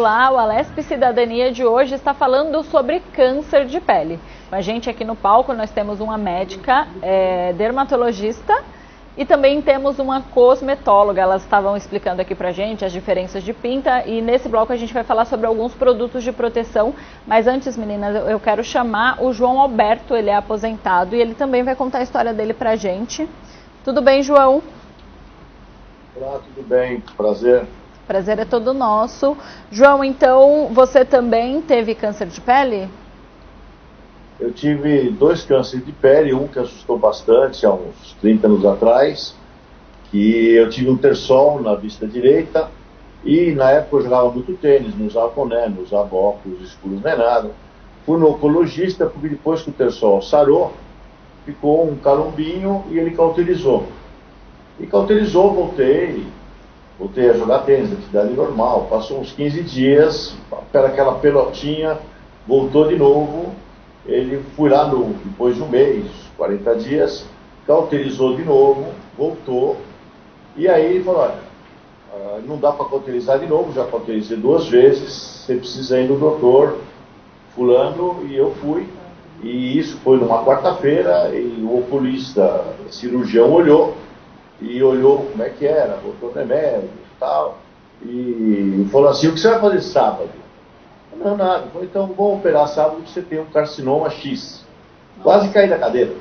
Olá, o Alesp Cidadania de hoje está falando sobre câncer de pele. Com a gente aqui no palco nós temos uma médica dermatologista e também temos uma cosmetóloga. Elas estavam explicando aqui pra gente as diferenças de pinta e nesse bloco a gente vai falar sobre alguns produtos de proteção. Mas antes, meninas, eu quero chamar o João Alberto, ele é aposentado e ele também vai contar a história dele pra gente. Tudo bem, João? Olá, tudo bem? Prazer. Prazer é todo nosso. João, então, você também teve câncer de pele? Eu tive 2 cânceres de pele, um que assustou bastante há uns 30 anos atrás, que eu tive um terçol na vista direita e na época eu jogava muito tênis, não usava boné, não usava óculos escuros nem nada. Fui no oncologista porque depois que o terçol sarou, ficou um calombinho e ele cauterizou. E cauterizou, voltei a jogar tênis, atividade normal. Passou uns 15 dias, aquela pelotinha voltou de novo. Ele fui lá depois de um mês, 40 dias, cauterizou de novo, voltou. E aí ele falou, olha, não dá para cauterizar de novo, já cauterizei 2 vezes, você precisa ir no doutor fulano, e eu fui. E isso foi numa quarta-feira, e o oculista, cirurgião, olhou como é que era, botou remédio e tal, e falou assim, o que você vai fazer sábado? Não, nada. Falei, então vou operar sábado porque você tem um carcinoma X. Quase caí da cadeira.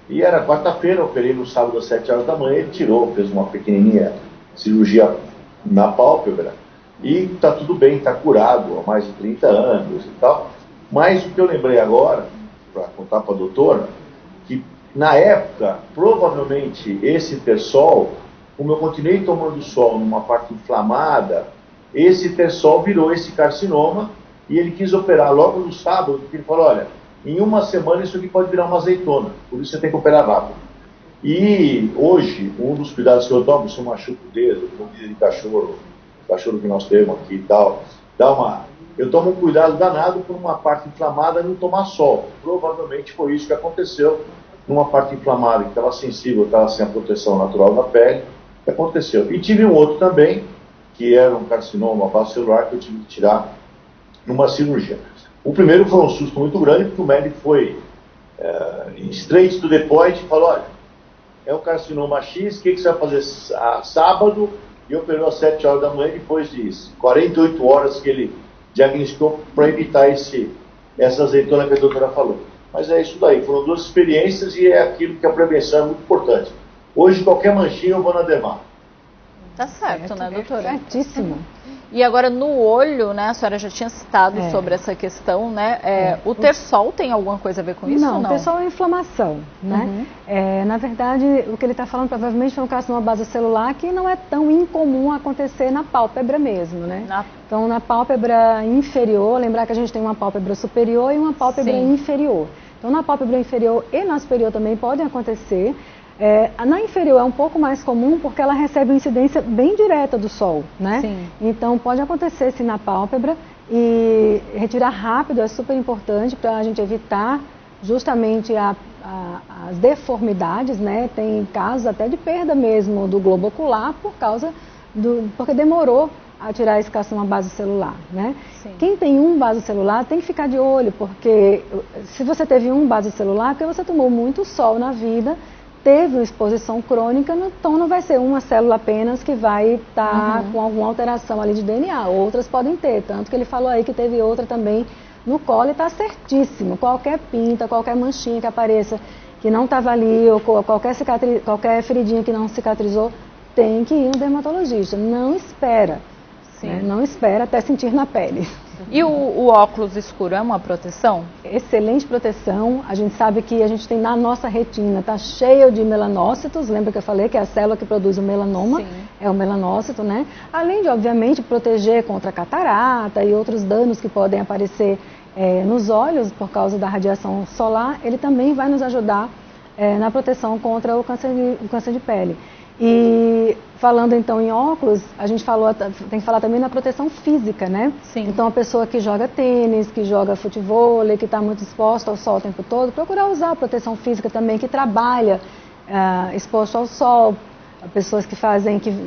E era quarta-feira, operei no sábado às 7 horas da manhã, ele tirou, fez uma pequenininha cirurgia na pálpebra, e está tudo bem, está curado há mais de 30 anos e tal. Mas o que eu lembrei agora, para contar para a doutora, que na época, provavelmente, esse terçol, como eu continuei tomando sol numa parte inflamada, esse terçol virou esse carcinoma e ele quis operar logo no sábado, porque ele falou, olha, em uma semana isso aqui pode virar uma azeitona, por isso você tem que operar rápido. E hoje, um dos cuidados que eu tomo, se eu machuco o dedo, comida de cachorro que nós temos aqui e tal, eu tomo um cuidado danado por uma parte inflamada não tomar sol. Provavelmente foi isso que aconteceu numa parte inflamada, que estava sensível, estava sem a proteção natural da pele, que aconteceu. E tive um outro também, que era um carcinoma vascular, que eu tive que tirar numa cirurgia. O primeiro foi um susto muito grande, porque o médico foi straight to the point e falou, olha, é um carcinoma X, o que você vai fazer sábado? E operou às 7 horas da manhã, depois de 48 horas que ele diagnosticou para evitar essa azeitona que a doutora falou. Mas é isso daí, foram 2 experiências e é aquilo que a prevenção é muito importante. Hoje, qualquer manchinha eu vou na dermato. Tá certo, né, doutora? Certíssimo. E agora no olho, né, a senhora já tinha citado sobre essa questão, né, o terçol tem alguma coisa a ver com isso ou não? O terçol é inflamação, né? Na verdade, o que ele está falando provavelmente foi um carcinoma basocelular que não é tão incomum acontecer na pálpebra mesmo, né? Então, na pálpebra inferior, lembrar que a gente tem uma pálpebra superior e uma pálpebra inferior. Então, na pálpebra inferior e na superior também podem acontecer. Na inferior é um pouco mais comum porque ela recebe uma incidência bem direta do sol, né? Sim. Então pode acontecer sim na pálpebra e retirar rápido é super importante para a gente evitar justamente as deformidades, né? Tem casos até de perda mesmo do globo ocular porque demorou a tirar esse carcinoma basocelular, né? Sim. Quem tem um basocelular tem que ficar de olho, porque se você teve um basocelular, porque você tomou muito sol na vida, teve uma exposição crônica, então não vai ser uma célula apenas que vai estar com alguma alteração ali de DNA, outras podem ter, tanto que ele falou aí que teve outra também no colo e está certíssimo, qualquer pinta, qualquer manchinha que apareça que não estava ali, ou qualquer feridinha que não cicatrizou, tem que ir no dermatologista, não espera, né? Não espera até sentir na pele. E o óculos escuro é uma proteção? Excelente proteção. A gente sabe que a gente tem na nossa retina, está cheio de melanócitos. Lembra que eu falei que é a célula que produz o melanoma? Sim. É o melanócito, né? Além de, obviamente, proteger contra a catarata e outros danos que podem aparecer nos olhos por causa da radiação solar, ele também vai nos ajudar na proteção contra o câncer de pele. E falando então em óculos, a gente tem que falar também na proteção física, né? Sim. Então a pessoa que joga tênis, que joga futevôlei, que está muito exposta ao sol o tempo todo, procurar usar a proteção física também, que trabalha exposto ao sol, pessoas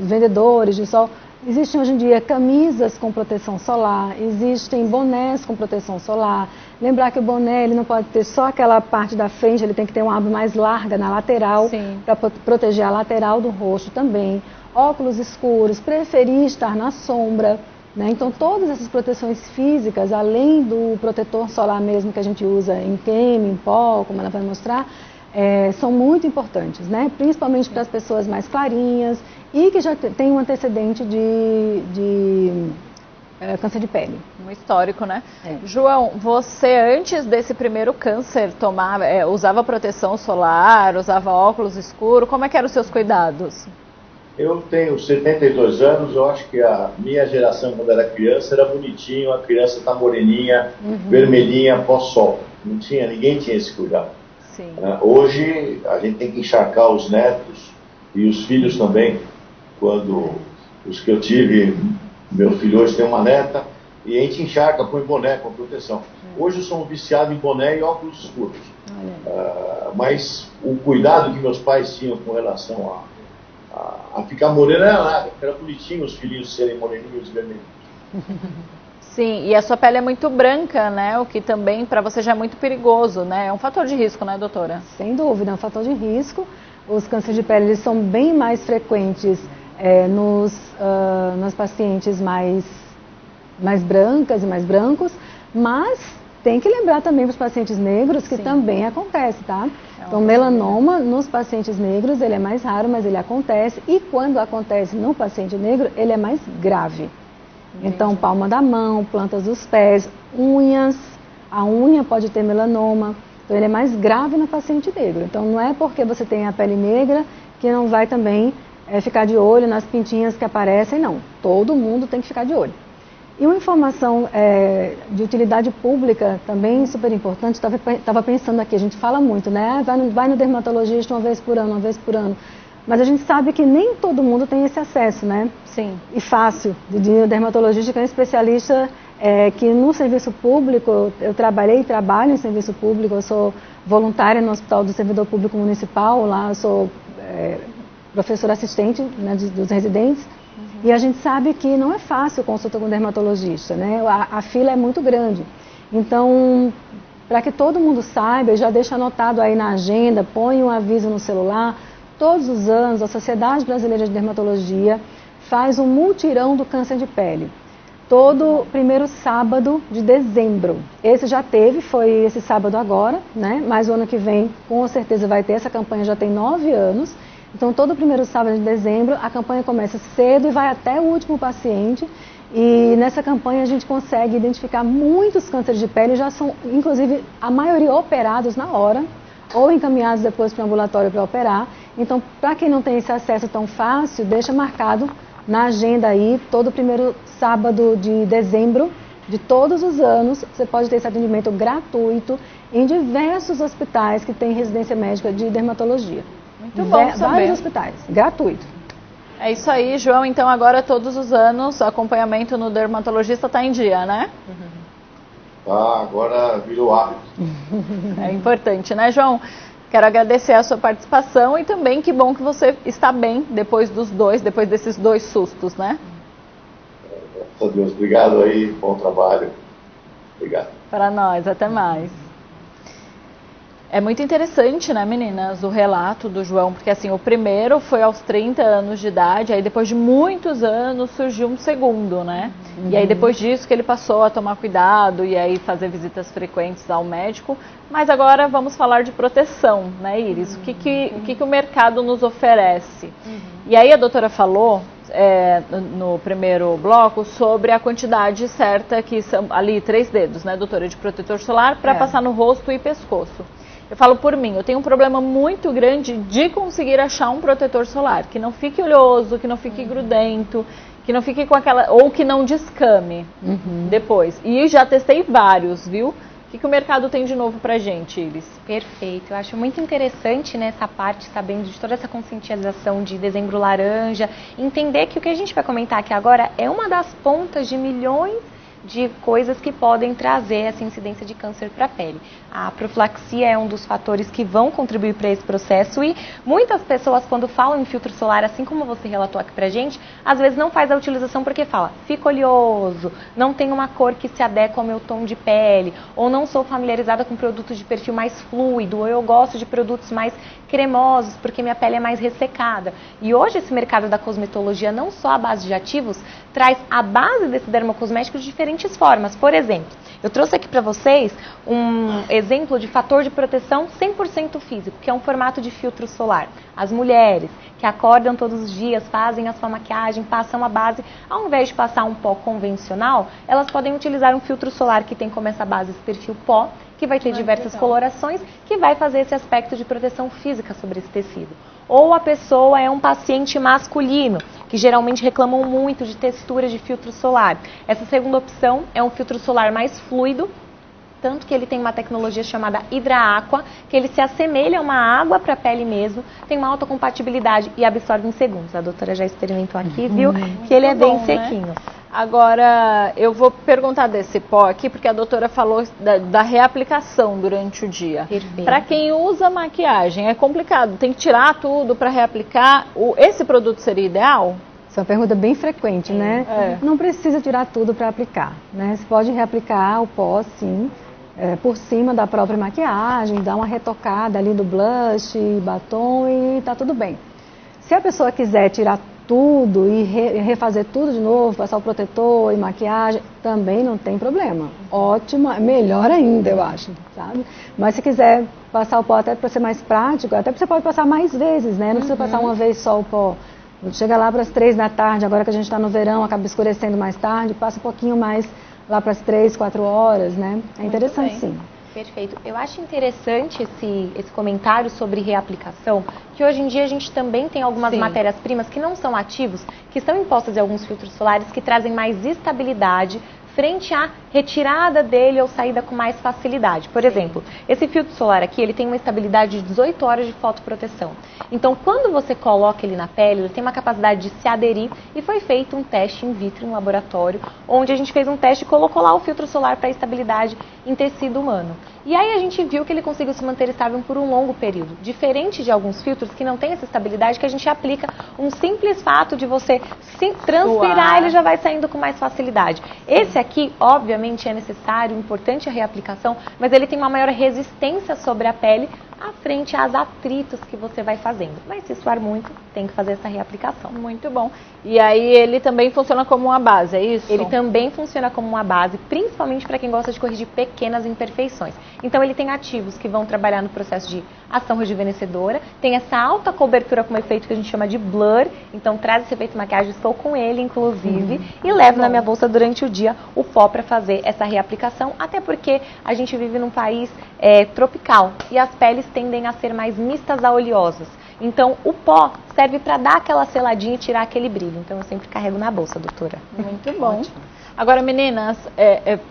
vendedores de sol, Existem hoje em dia camisas com proteção solar, existem bonés com proteção solar. Lembrar que o boné ele não pode ter só aquela parte da frente, ele tem que ter uma aba mais larga na lateral, para proteger a lateral do rosto também. Óculos escuros, preferir estar na sombra, né? Então todas essas proteções físicas, além do protetor solar mesmo que a gente usa em creme, em pó, como ela vai mostrar, são muito importantes, né? Principalmente para as pessoas mais clarinhas e que já tem um antecedente de câncer de pele. Um histórico, né? João, você antes desse primeiro câncer usava proteção solar, usava óculos escuros, como é que eram os seus cuidados? Eu tenho 72 anos, eu acho que a minha geração quando era criança era bonitinho, a criança tá moreninha, vermelhinha, pós-sol. Ninguém tinha esse cuidado. Sim. Hoje a gente tem que encharcar os netos e os filhos também. Quando os que eu tive, meu filho hoje tem uma neta, e a gente encharca, põe boné com proteção. Hoje eu sou um viciado em boné e óculos escuros. Mas o cuidado que meus pais tinham com relação a ficar moreno era nada, era bonitinho os filhinhos serem moreninhos e vermelhos. Sim, e a sua pele é muito branca, né? O que também para você já é muito perigoso, né? É um fator de risco, né, doutora? Sem dúvida, é um fator de risco. Os cânceres de pele eles são bem mais frequentes nos pacientes mais brancas e mais brancos, mas tem que lembrar também para os pacientes negros que também acontece, tá? Então, melanoma nos pacientes negros, ele é mais raro, mas ele acontece, e quando acontece no paciente negro, ele é mais grave. Então, palma da mão, plantas dos pés, unhas, a unha pode ter melanoma, então ele é mais grave no paciente negro. Então, não é porque você tem a pele negra que não vai também ficar de olho nas pintinhas que aparecem, não. Todo mundo tem que ficar de olho. E uma informação de utilidade pública também super importante, estava pensando aqui, a gente fala muito, né? Vai no dermatologista uma vez por ano, mas a gente sabe que nem todo mundo tem esse acesso, né? Sim. E fácil, de ir no dermatologista, que é um especialista que no serviço público, eu trabalhei e trabalho em serviço público, eu sou voluntária no Hospital do Servidor Público Municipal, lá eu sou professora assistente, né, dos residentes. E a gente sabe que não é fácil consulta com o dermatologista, né? A fila é muito grande. Então, para que todo mundo saiba, já deixa anotado aí na agenda, põe um aviso no celular. Todos os anos, a Sociedade Brasileira de Dermatologia faz um mutirão do câncer de pele. Todo primeiro sábado de dezembro. Esse já teve, foi esse sábado agora, né? Mas o ano que vem, com certeza vai ter. Essa campanha já tem 9 anos. Então, todo primeiro sábado de dezembro, a campanha começa cedo e vai até o último paciente. E nessa campanha a gente consegue identificar muitos cânceres de pele, já são, inclusive, a maioria operados na hora, ou encaminhados depois para o ambulatório para operar. Então, para quem não tem esse acesso tão fácil, deixa marcado na agenda aí, todo primeiro sábado de dezembro de todos os anos, você pode ter esse atendimento gratuito em diversos hospitais que têm residência médica de dermatologia. Muito bom saber. Vários hospitais, gratuito. É isso aí, João. Então agora todos os anos o acompanhamento no dermatologista está em dia, né? Agora virou hábito. É importante, né, João? Quero agradecer a sua participação e também que bom que você está bem depois desses dois sustos, né? Graças a Deus. Obrigado aí, bom trabalho. Obrigado. Para nós, até mais. É muito interessante, né, meninas, o relato do João, porque assim, o primeiro foi aos 30 anos de idade, aí depois de muitos anos surgiu um segundo, né? E aí depois disso que ele passou a tomar cuidado e aí fazer visitas frequentes ao médico. Mas agora vamos falar de proteção, né, Iris? O que o mercado nos oferece? E aí a doutora falou no primeiro bloco sobre a quantidade certa, que são ali 3 dedos, né, doutora, de protetor solar para passar no rosto e pescoço. Eu falo por mim, eu tenho um problema muito grande de conseguir achar um protetor solar, que não fique oleoso, que não fique grudento, que não fique com aquela, ou que não descame depois. E já testei vários, viu? O que o mercado tem de novo pra gente, Iris? Perfeito, eu acho muito interessante nessa parte, sabendo de toda essa conscientização de dezembro laranja, entender que o que a gente vai comentar aqui agora é uma das pontas de milhões de coisas que podem trazer essa incidência de câncer para a pele. A profilaxia é um dos fatores que vão contribuir para esse processo e muitas pessoas, quando falam em filtro solar, assim como você relatou aqui pra gente, às vezes não faz a utilização porque fala, fica oleoso, não tem uma cor que se adequa ao meu tom de pele, ou não sou familiarizada com produtos de perfil mais fluido, ou eu gosto de produtos mais cremosos porque minha pele é mais ressecada. E hoje esse mercado da cosmetologia, não só a base de ativos, traz a base desse dermocosmético de diferentes formas. Por exemplo, eu trouxe aqui para vocês um exemplo de fator de proteção 100% físico, que é um formato de filtro solar. As mulheres que acordam todos os dias, fazem a sua maquiagem, passam a base, ao invés de passar um pó convencional, elas podem utilizar um filtro solar que tem como essa base esse perfil pó, que vai ter diversas colorações, que vai fazer esse aspecto de proteção física sobre esse tecido. Ou a pessoa é um paciente masculino, que geralmente reclamam muito de textura de filtro solar. Essa segunda opção é um filtro solar mais fluido, tanto que ele tem uma tecnologia chamada Hydra Aqua, que ele se assemelha a uma água para a pele mesmo, tem uma alta compatibilidade e absorve em segundos. A doutora já experimentou aqui, viu? Que ele é bem sequinho. Né? Agora, eu vou perguntar desse pó aqui, porque a doutora falou da reaplicação durante o dia. Para quem usa maquiagem, é complicado, tem que tirar tudo para reaplicar. Esse produto seria ideal? Essa é uma pergunta bem frequente, né? Não precisa tirar tudo para aplicar, né? Você pode reaplicar o pó, sim, por cima da própria maquiagem, dar uma retocada ali do blush, batom e tá tudo bem. Se a pessoa quiser tirar tudo e refazer tudo de novo, passar o protetor e maquiagem, também não tem problema. Ótimo, melhor ainda, eu acho, sabe? Mas se quiser passar o pó até para ser mais prático, até você pode passar mais vezes, né? Não precisa passar uma vez só o pó. Chega lá para as 3 da tarde, agora que a gente está no verão, acaba escurecendo mais tarde, passa um pouquinho mais lá para as 3, 4 horas, né? É interessante, sim. Perfeito. Eu acho interessante esse comentário sobre reaplicação, que hoje em dia a gente também tem algumas matérias-primas que não são ativos, que são impostas em alguns filtros solares que trazem mais estabilidade frente à retirada dele ou saída com mais facilidade. Por exemplo, esse filtro solar aqui, ele tem uma estabilidade de 18 horas de fotoproteção. Então, quando você coloca ele na pele, ele tem uma capacidade de se aderir e foi feito um teste in vitro em um laboratório, onde a gente fez um teste e colocou lá o filtro solar para estabilidade em tecido humano. E aí a gente viu que ele conseguiu se manter estável por um longo período, diferente de alguns filtros que não tem essa estabilidade, que a gente aplica um simples fato de você transpirar, ele já vai saindo com mais facilidade. Esse aqui, obviamente, é necessário, importante a reaplicação, mas ele tem uma maior resistência sobre a pele à frente às atritos que você vai fazendo. Mas se suar muito, tem que fazer essa reaplicação. Muito bom. E aí ele também funciona como uma base, é isso? Ele também funciona como uma base, principalmente para quem gosta de corrigir pequenas imperfeições. Então ele tem ativos que vão trabalhar no processo de ação rejuvenescedora, tem essa alta cobertura com efeito que a gente chama de blur, então traz esse efeito de maquiagem, estou com ele inclusive, e levo na minha bolsa durante o dia o pó para fazer essa reaplicação, até porque a gente vive num país tropical e as peles tendem a ser mais mistas a oleosas. Então, o pó serve para dar aquela seladinha e tirar aquele brilho. Então, eu sempre carrego na bolsa, doutora. Muito bom. Ótimo. Agora, meninas,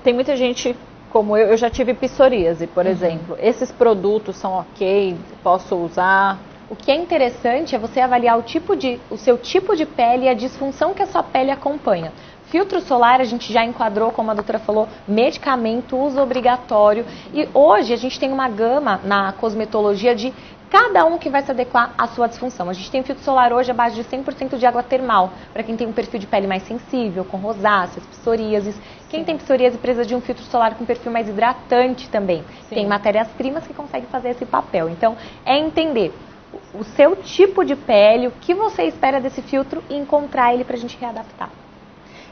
tem muita gente, como eu já tive psoríase, por exemplo. Esses produtos são ok? Posso usar? O que é interessante é você avaliar o seu tipo de pele e a disfunção que a sua pele acompanha. Filtro solar a gente já enquadrou, como a doutora falou, medicamento, uso obrigatório. E hoje a gente tem uma gama na cosmetologia de cada um que vai se adequar à sua disfunção. A gente tem filtro solar hoje à base de 100% de água termal, para quem tem um perfil de pele mais sensível, com rosáceas, psoríases. Quem tem psoríase precisa de um filtro solar com perfil mais hidratante também. Tem matérias-primas que conseguem fazer esse papel. Então, é entender o seu tipo de pele, o que você espera desse filtro e encontrar ele para a gente readaptar.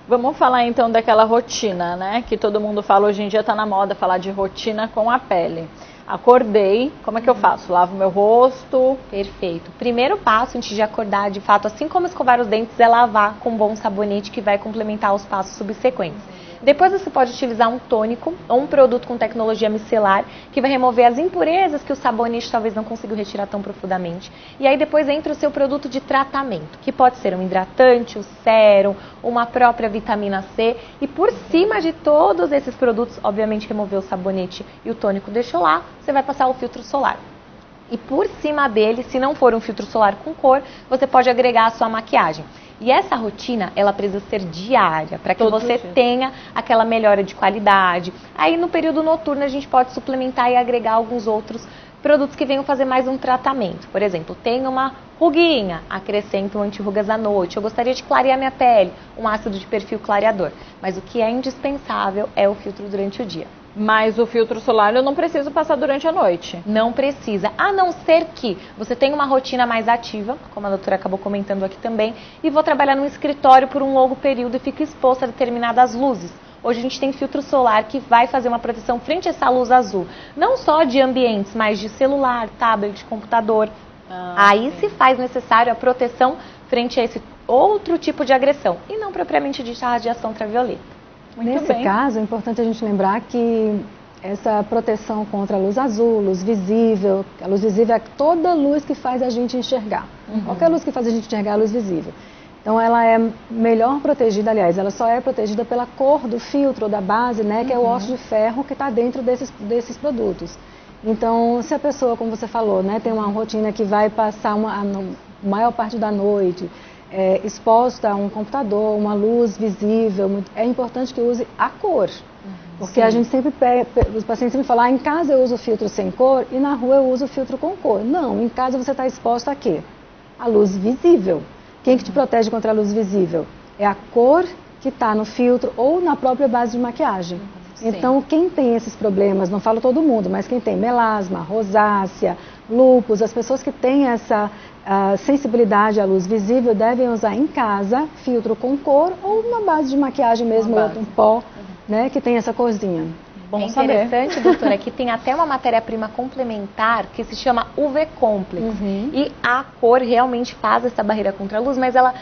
Vamos falar então daquela rotina, né? Que todo mundo fala, hoje em dia está na moda falar de rotina com a pele. Acordei, como é que eu faço? Lavo meu rosto? Perfeito. Primeiro passo antes de acordar, de fato, assim como escovar os dentes, é lavar com um bom sabonete que vai complementar os passos subsequentes. Depois você pode utilizar um tônico ou um produto com tecnologia micelar que vai remover as impurezas que o sabonete talvez não consiga retirar tão profundamente. E aí depois entra o seu produto de tratamento, que pode ser um hidratante, um sérum, uma própria vitamina C. E por cima de todos esses produtos, obviamente remover o sabonete e o tônico deixou lá, você vai passar o filtro solar. E por cima dele, se não for um filtro solar com cor, você pode agregar a sua maquiagem. E essa rotina, ela precisa ser diária, para que você tenha aquela melhora de qualidade. Aí no período noturno a gente pode suplementar e agregar alguns outros produtos que venham fazer mais um tratamento. Por exemplo, tem uma ruguinha, acrescento um anti-rugas à noite. Eu gostaria de clarear minha pele, um ácido de perfil clareador. Mas o que é indispensável é o filtro durante o dia. Mas o filtro solar eu não preciso passar durante a noite. Não precisa, a não ser que você tenha uma rotina mais ativa, como a doutora acabou comentando aqui também, e vou trabalhar no escritório por um longo período e fico exposta a determinadas luzes. Hoje a gente tem filtro solar que vai fazer uma proteção frente a essa luz azul. Não só de ambientes, mas de celular, tablet, computador. Aí se faz necessário a proteção frente a esse outro tipo de agressão. E não propriamente de radiação ultravioleta. Nesse caso, é importante a gente lembrar que essa proteção contra a luz azul, luz visível, a luz visível é toda luz que faz a gente enxergar. Qualquer luz que faz a gente enxergar é a luz visível. Então ela é melhor protegida, aliás, ela só é protegida pela cor do filtro ou da base, né, que é o óxido de ferro que está dentro desses produtos. Então, se a pessoa, como você falou, né, tem uma rotina que vai passar a maior parte da noite, exposta a um computador, uma luz visível, é importante que use a cor. Porque a gente sempre os pacientes sempre falam, em casa eu uso filtro sem cor e na rua eu uso filtro com cor. Não, em casa você está exposto a quê? A luz visível. Quem que te protege contra a luz visível? É a cor que está no filtro ou na própria base de maquiagem. Então, quem tem esses problemas, não falo todo mundo, mas quem tem melasma, rosácea, lúpus, as pessoas que têm essa sensibilidade à luz visível devem usar em casa filtro com cor ou uma base de maquiagem mesmo, um pó, né, que tem essa corzinha. Bom, é interessante, doutora, que tem até uma matéria-prima complementar que se chama UV Complex. E a cor realmente faz essa barreira contra a luz, mas ela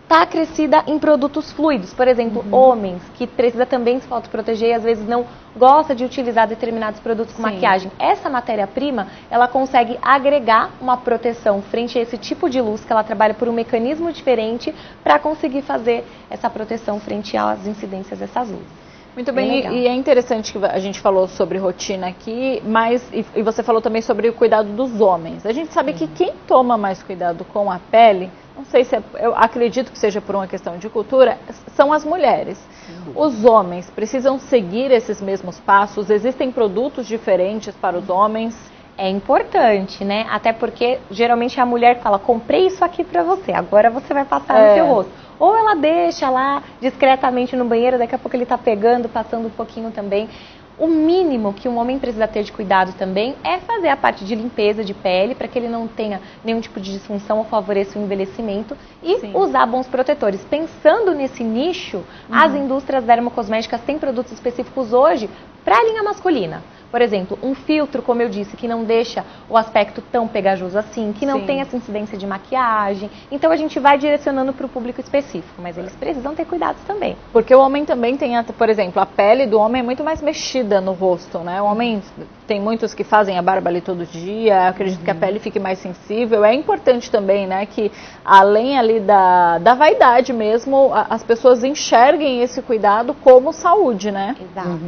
está acrescida em produtos fluidos. Por exemplo, homens que precisa também se fotoproteger e às vezes não gosta de utilizar determinados produtos com maquiagem. Essa matéria-prima, ela consegue agregar uma proteção frente a esse tipo de luz, que ela trabalha por um mecanismo diferente para conseguir fazer essa proteção frente às incidências dessas luzes. Muito bem, e é interessante que a gente falou sobre rotina aqui, mas e você falou também sobre o cuidado dos homens. A gente sabe que quem toma mais cuidado com a pele, não sei se eu acredito que seja por uma questão de cultura, são as mulheres. Os homens precisam seguir esses mesmos passos? Existem produtos diferentes para os homens? É importante, né? Até porque geralmente a mulher fala, comprei isso aqui pra você, agora você vai passar no seu rosto. Ou ela deixa lá discretamente no banheiro, daqui a pouco ele tá pegando, passando um pouquinho também. O mínimo que um homem precisa ter de cuidado também é fazer a parte de limpeza de pele, para que ele não tenha nenhum tipo de disfunção ou favoreça o envelhecimento, e usar bons protetores. Pensando nesse nicho, as indústrias dermocosméticas têm produtos específicos hoje para a linha masculina. Por exemplo, um filtro, como eu disse, que não deixa o aspecto tão pegajoso assim, que não tem essa incidência de maquiagem. Então a gente vai direcionando para o público específico, mas eles precisam ter cuidados também. Porque o homem também tem, por exemplo, a pele do homem é muito mais mexida no rosto, né? O homem tem muitos que fazem a barba ali todo dia, acredito que a pele fique mais sensível. É importante também, né, que além ali da vaidade mesmo, as pessoas enxerguem esse cuidado como saúde, né? Exato.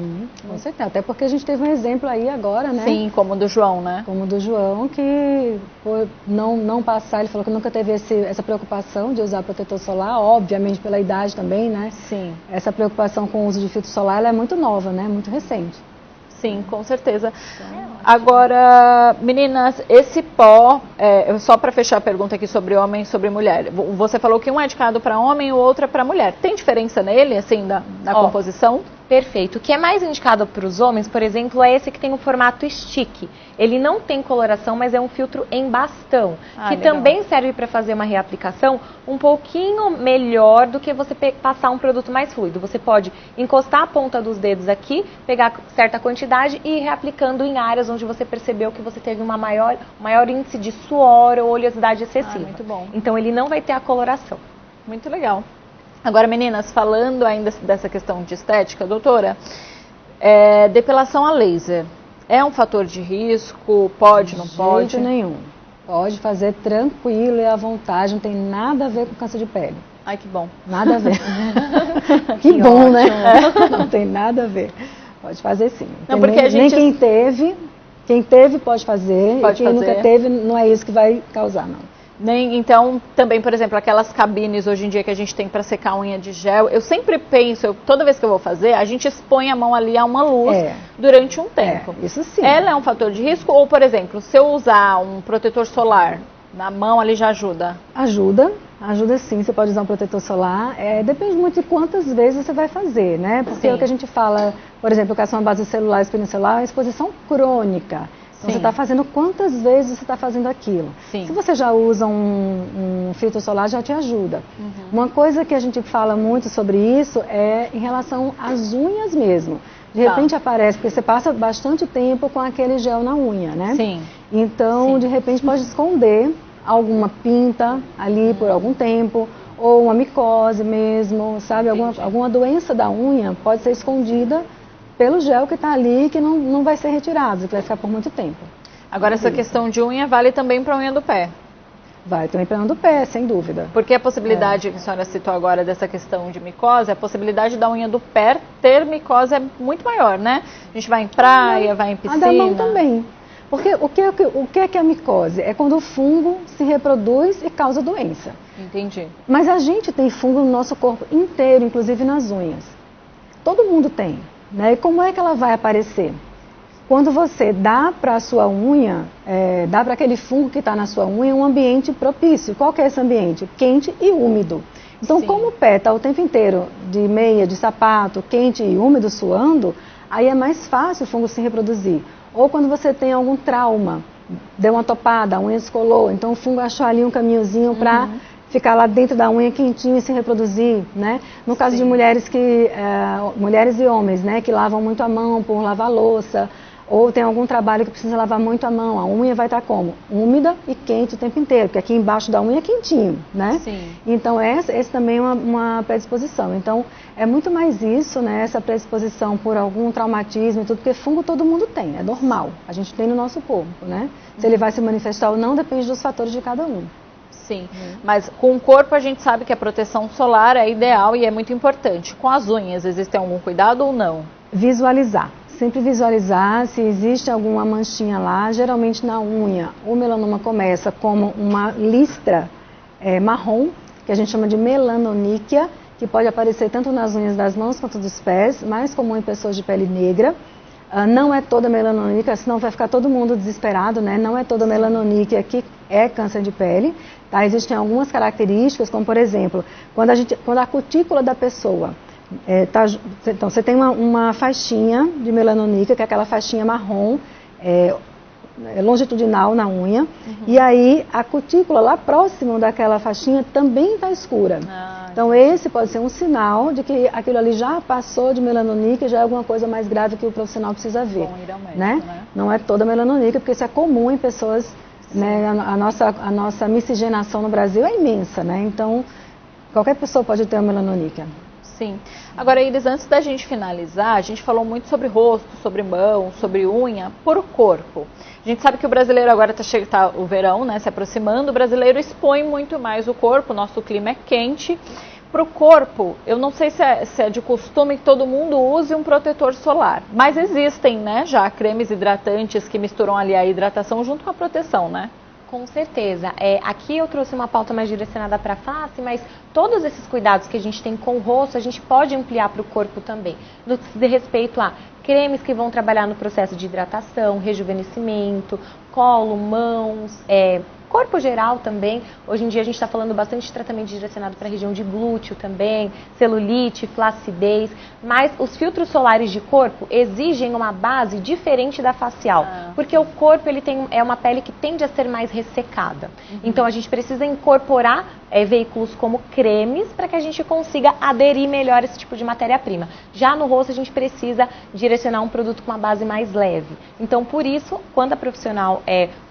Com certeza, até porque a gente teve um exemplo aí agora, né? Sim, como o do João, né? Como o do João, que por não passar, ele falou que nunca teve essa preocupação de usar protetor solar, obviamente pela idade também, né? Sim. Essa preocupação com o uso de filtro solar, ela é muito nova, né? Muito recente. Sim, com certeza. Agora, meninas, esse pó, só para fechar a pergunta aqui sobre homem e sobre mulher, você falou que um é indicado para homem e o outro é para mulher. Tem diferença nele, assim, na composição? Perfeito. O que é mais indicado para os homens, por exemplo, é esse que tem o formato stick. Ele não tem coloração, mas é um filtro em bastão, que legal. Também serve para fazer uma reaplicação um pouquinho melhor do que você passar um produto mais fluido. Você pode encostar a ponta dos dedos aqui, pegar certa quantidade e ir reaplicando em áreas onde você percebeu que você teve maior índice de suor ou oleosidade excessiva. Muito bom. Então ele não vai ter a coloração. Muito legal. Agora, meninas, falando ainda dessa questão de estética, doutora, depilação a laser é um fator de risco? Pode, não pode? De jeito nenhum. Pode fazer tranquilo e à vontade, não tem nada a ver com câncer de pele. Ai, que bom. Nada a ver. Que bom, ótimo, né? Não tem nada a ver. Pode fazer sim. Não, porque nem quem teve pode fazer, pode e quem fazer. nunca teve, não é isso que vai causar, não. Então, também, por exemplo, aquelas cabines hoje em dia que a gente tem para secar a unha de gel, eu sempre penso, toda vez que eu vou fazer, a gente expõe a mão ali a uma luz durante um tempo. Isso sim. Ela é um fator de risco? Ou, por exemplo, se eu usar um protetor solar na mão ali já ajuda? Ajuda sim, você pode usar um protetor solar. Depende muito de quantas vezes você vai fazer, né? Porque o que a gente fala, por exemplo, a base celular e espina celular é uma exposição crônica. Então, você está fazendo quantas vezes você está fazendo aquilo. Sim. Se você já usa um filtro solar, já te ajuda. Uma coisa que a gente fala muito sobre isso é em relação às unhas mesmo. De repente aparece, porque você passa bastante tempo com aquele gel na unha, né? Sim. Então, de repente pode esconder alguma pinta ali por algum tempo, ou uma micose mesmo, sabe? Alguma doença da unha pode ser escondida pelo gel que está ali, que não vai ser retirado, que vai ficar por muito tempo. Agora, essa questão de unha vale também para a unha do pé? Vai também para a unha do pé, sem dúvida. Porque a possibilidade que a senhora citou agora dessa questão de micose, a possibilidade da unha do pé ter micose é muito maior, né? A gente vai em praia, vai em piscina. A da mão também. Porque o que é a micose? É quando o fungo se reproduz e causa doença. Entendi. Mas a gente tem fungo no nosso corpo inteiro, inclusive nas unhas. Todo mundo tem. Né? E como é que ela vai aparecer? Quando você dá para a sua unha, dá para aquele fungo que está na sua unha um ambiente propício. Qual que é esse ambiente? Quente e úmido. Então, como o pé está o tempo inteiro de meia, de sapato, quente e úmido, suando, aí é mais fácil o fungo se reproduzir. Ou quando você tem algum trauma, deu uma topada, a unha descolou, então o fungo achou ali um caminhozinho para ficar lá dentro da unha quentinho e se reproduzir, né? No caso de mulheres e homens, né, que lavam muito a mão por lavar louça, ou tem algum trabalho que precisa lavar muito a mão, a unha vai estar como? Úmida e quente o tempo inteiro, porque aqui embaixo da unha é quentinho, né? Sim. Então esse também é uma predisposição. Então é muito mais isso, né, essa predisposição por algum traumatismo e tudo, porque fungo todo mundo tem, é normal, a gente tem no nosso corpo, né? Se ele vai se manifestar ou não depende dos fatores de cada um. Sim, mas com o corpo a gente sabe que a proteção solar é ideal e é muito importante. Com as unhas, existe algum cuidado ou não? Visualizar. Sempre visualizar se existe alguma manchinha lá. Geralmente na unha, o melanoma começa como uma listra marrom, que a gente chama de melanoníquia, que pode aparecer tanto nas unhas das mãos quanto dos pés, mais comum em pessoas de pele negra. Não é toda melanoníquia, senão vai ficar todo mundo desesperado, né? Não é toda melanoníquia que é câncer de pele, tá? Existem algumas características, como por exemplo, quando a cutícula da pessoa então você tem uma faixinha de melanoníquia, que é aquela faixinha marrom, longitudinal na unha, e aí a cutícula lá próximo daquela faixinha também está escura. Então esse pode ser um sinal de que aquilo ali já passou de melanoníquia, já é alguma coisa mais grave que o profissional precisa ver. Bom, ir ao médico, né? Não é toda melanoníquia, porque isso é comum em pessoas, né? A nossa miscigenação no Brasil é imensa, né? Então qualquer pessoa pode ter uma melanoníquia. Sim. Agora, Iris, antes da gente finalizar, a gente falou muito sobre rosto, sobre mão, sobre unha, por corpo. A gente sabe que o brasileiro agora tá o verão, né, se aproximando, o brasileiro expõe muito mais o corpo, o nosso clima é quente. Para o corpo, eu não sei se é de costume que todo mundo use um protetor solar, mas existem, né, já cremes hidratantes que misturam ali a hidratação junto com a proteção, né? Com certeza. Aqui eu trouxe uma pauta mais direcionada para a face, mas todos esses cuidados que a gente tem com o rosto, a gente pode ampliar para o corpo também. No que diz respeito a cremes que vão trabalhar no processo de hidratação, rejuvenescimento, colo, mãos, corpo geral também. Hoje em dia a gente está falando bastante de tratamento direcionado para a região de glúteo também, celulite, flacidez, mas os filtros solares de corpo exigem uma base diferente da facial, porque o corpo é uma pele que tende a ser mais ressecada. Então a gente precisa incorporar veículos como cremes para que a gente consiga aderir melhor a esse tipo de matéria-prima. Já no rosto a gente precisa direcionar um produto com uma base mais leve. Então por isso, quando a profissional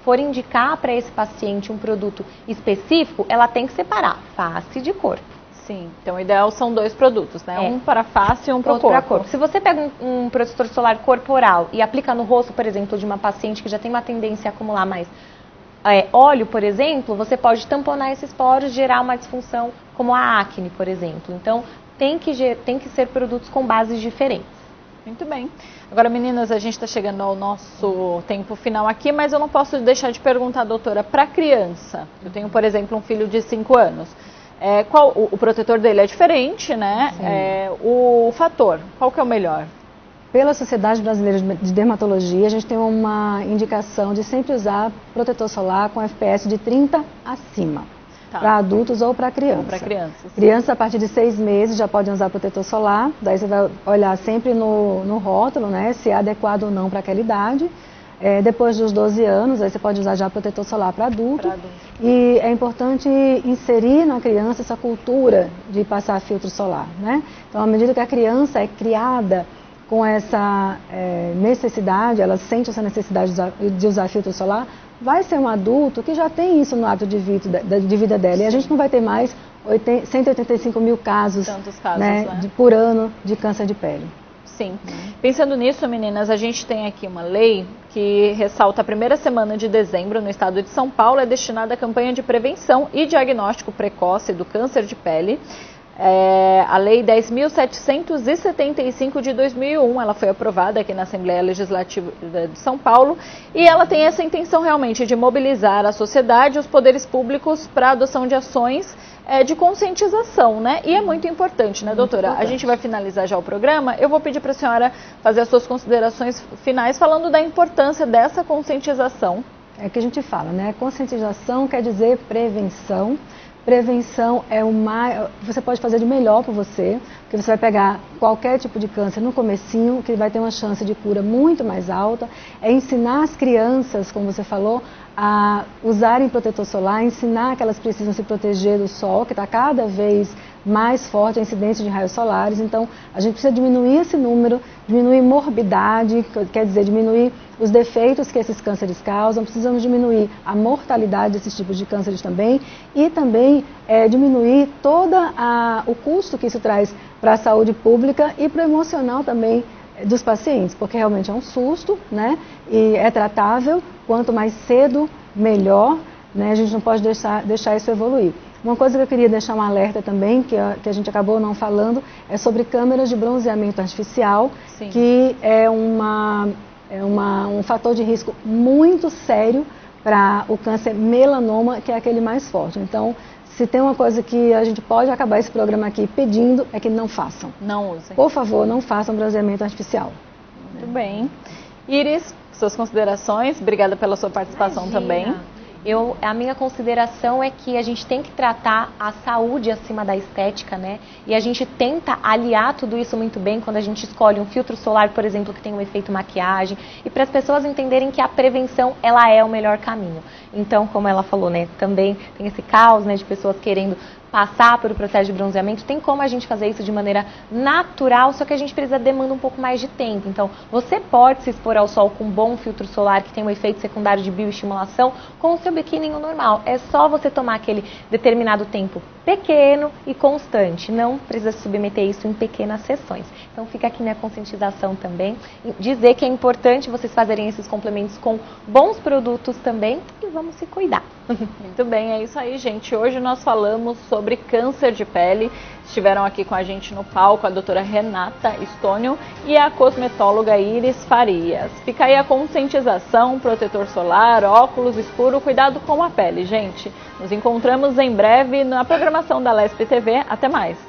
for indicar para esse paciente um produto específico, ela tem que separar face de corpo. Sim, então o ideal são 2 produtos, né? Um para face e um para o corpo. Se você pega um protetor solar corporal e aplica no rosto, por exemplo, de uma paciente que já tem uma tendência a acumular mais óleo, por exemplo, você pode tamponar esses poros, gerar uma disfunção como a acne, por exemplo. Então, tem que ser produtos com bases diferentes. Muito bem. Agora, meninas, a gente está chegando ao nosso tempo final aqui, mas eu não posso deixar de perguntar, doutora, para criança. Eu tenho, por exemplo, um filho de 5 anos. O protetor dele é diferente, né? O fator, qual que é o melhor? Pela Sociedade Brasileira de Dermatologia, a gente tem uma indicação de sempre usar protetor solar com FPS de 30 acima. Tá. Para adultos ou para crianças. Para crianças. Crianças a partir de 6 meses já podem usar protetor solar. Daí você vai olhar sempre no rótulo, né, se é adequado ou não para aquela idade. Depois dos 12 anos, aí você pode usar já protetor solar para adulto. E é importante inserir na criança essa cultura de passar filtro solar, né? Então, à medida que a criança é criada com essa necessidade, ela sente essa necessidade de usar filtro solar, vai ser um adulto que já tem isso no hábito de vida dela. Sim. E a gente não vai ter mais 185 mil casos, né? Por ano de câncer de pele. Sim. Pensando nisso, meninas, a gente tem aqui uma lei que ressalta a primeira semana de dezembro no estado de São Paulo é destinada à campanha de prevenção e diagnóstico precoce do câncer de pele. A Lei 10.775 de 2001, ela foi aprovada aqui na Assembleia Legislativa de São Paulo e ela tem essa intenção realmente de mobilizar a sociedade e os poderes públicos para a adoção de ações de conscientização, né? E é muito importante, né, doutora? A gente vai finalizar já o programa, eu vou pedir para a senhora fazer as suas considerações finais falando da importância dessa conscientização. É o que a gente fala, né? Conscientização quer dizer prevenção. Prevenção é você pode fazer de melhor por você, porque você vai pegar qualquer tipo de câncer no comecinho, que vai ter uma chance de cura muito mais alta. É ensinar as crianças, como você falou, a usarem protetor solar, ensinar que elas precisam se proteger do sol, que está cada vez mais forte a incidência de raios solares. Então, a gente precisa diminuir esse número, diminuir morbidade, quer dizer, diminuir os defeitos que esses cânceres causam, precisamos diminuir a mortalidade desses tipos de cânceres também e também diminuir todo o custo que isso traz para a saúde pública e para o emocional também dos pacientes, porque realmente é um susto, né? E é tratável, quanto mais cedo, melhor, né? A gente não pode deixar isso evoluir. Uma coisa que eu queria deixar um alerta também, que a gente acabou não falando, é sobre câmeras de bronzeamento artificial, Sim. que é um fator de risco muito sério para o câncer melanoma, que é aquele mais forte. Então, se tem uma coisa que a gente pode acabar esse programa aqui pedindo, é que não façam. Não usem. Por favor, não façam bronzeamento artificial. Muito bem. Iris, suas considerações. Obrigada pela sua participação também. A minha consideração é que a gente tem que tratar a saúde acima da estética, né? E a gente tenta aliar tudo isso muito bem quando a gente escolhe um filtro solar, por exemplo, que tem um efeito maquiagem, e para as pessoas entenderem que a prevenção, ela é o melhor caminho. Então, como ela falou, né, também tem esse caos, né, de pessoas querendo passar pelo processo de bronzeamento, tem como a gente fazer isso de maneira natural, só que a gente demanda um pouco mais de tempo. Então, você pode se expor ao sol com um bom filtro solar, que tem um efeito secundário de bioestimulação, com o seu biquíni normal. É só você tomar aquele determinado tempo pequeno e constante. Não precisa submeter isso em pequenas sessões. Então, fica aqui minha conscientização também. Dizer que é importante vocês fazerem esses complementos com bons produtos também e vamos se cuidar. Muito bem, é isso aí, gente. Hoje nós falamos sobre câncer de pele. Estiveram aqui com a gente no palco a doutora Renata Stônio e a cosmetóloga Iris Farias. Fica aí a conscientização, protetor solar, óculos escuro, cuidado com a pele, gente. Nos encontramos em breve na programação da Lesp TV. Até mais!